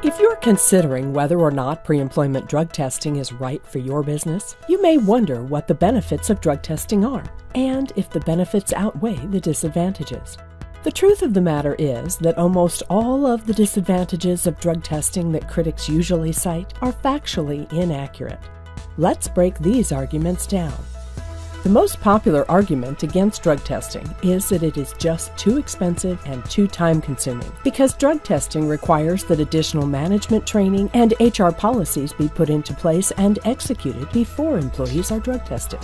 If you're considering whether or not pre-employment drug testing is right for your business, you may wonder what the benefits of drug testing are, and if the benefits outweigh the disadvantages. The truth of the matter is that almost all of the disadvantages of drug testing that critics usually cite are factually inaccurate. Let's break these arguments down. The most popular argument against drug testing is that it is just too expensive and too time-consuming because drug testing requires that additional management training and HR policies be put into place and executed before employees are drug tested.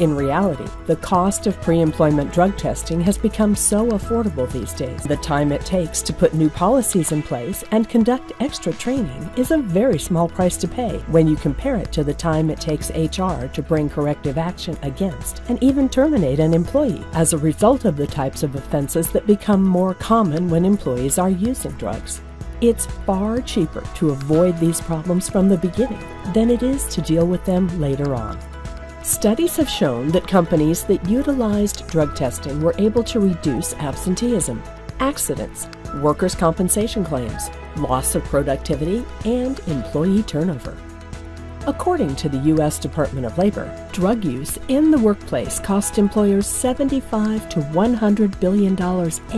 In reality, the cost of pre-employment drug testing has become so affordable these days. The time it takes to put new policies in place and conduct extra training is a very small price to pay when you compare it to the time it takes HR to bring corrective action against and even terminate an employee as a result of the types of offenses that become more common when employees are using drugs. It's far cheaper to avoid these problems from the beginning than it is to deal with them later on. Studies have shown that companies that utilized drug testing were able to reduce absenteeism, accidents, workers' compensation claims, loss of productivity, and employee turnover. According to the U.S. Department of Labor, drug use in the workplace cost employers $75 to $100 billion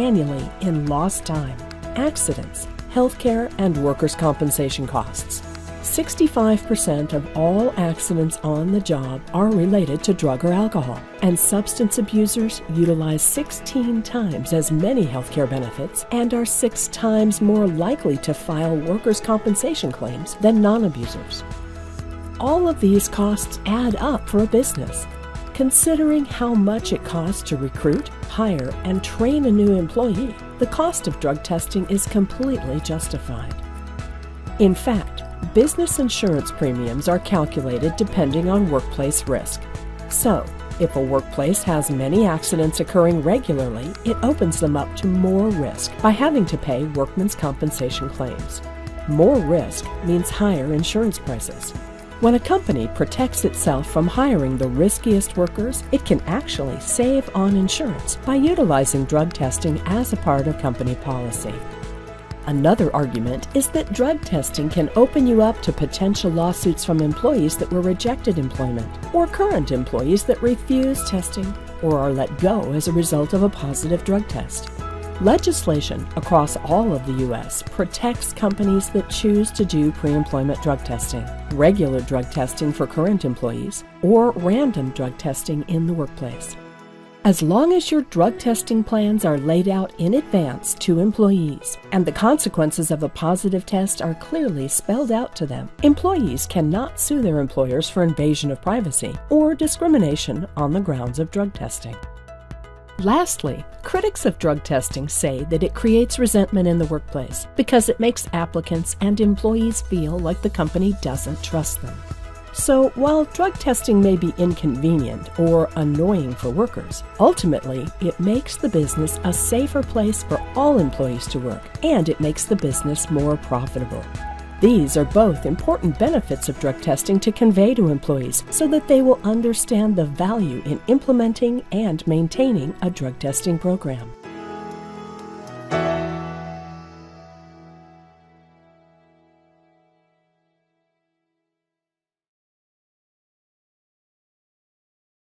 annually in lost time, accidents, healthcare, and workers' compensation costs. 65% of all accidents on the job are related to drug or alcohol, and substance abusers utilize 16 times as many healthcare benefits and are 6 times more likely to file workers' compensation claims than non-abusers. All of these costs add up for a business. Considering how much it costs to recruit, hire, and train a new employee, the cost of drug testing is completely justified. In fact, business insurance premiums are calculated depending on workplace risk. So, if a workplace has many accidents occurring regularly, it opens them up to more risk by having to pay workmen's compensation claims. More risk means higher insurance prices. When a company protects itself from hiring the riskiest workers, it can actually save on insurance by utilizing drug testing as a part of company policy. Another argument is that drug testing can open you up to potential lawsuits from employees that were rejected employment, or current employees that refuse testing or are let go as a result of a positive drug test. Legislation across all of the U.S. protects companies that choose to do pre-employment drug testing, regular drug testing for current employees, or random drug testing in the workplace. As long as your drug testing plans are laid out in advance to employees and the consequences of a positive test are clearly spelled out to them, employees cannot sue their employers for invasion of privacy or discrimination on the grounds of drug testing. Lastly, critics of drug testing say that it creates resentment in the workplace because it makes applicants and employees feel like the company doesn't trust them. So, while drug testing may be inconvenient or annoying for workers, ultimately it makes the business a safer place for all employees to work, and it makes the business more profitable. These are both important benefits of drug testing to convey to employees so that they will understand the value in implementing and maintaining a drug testing program.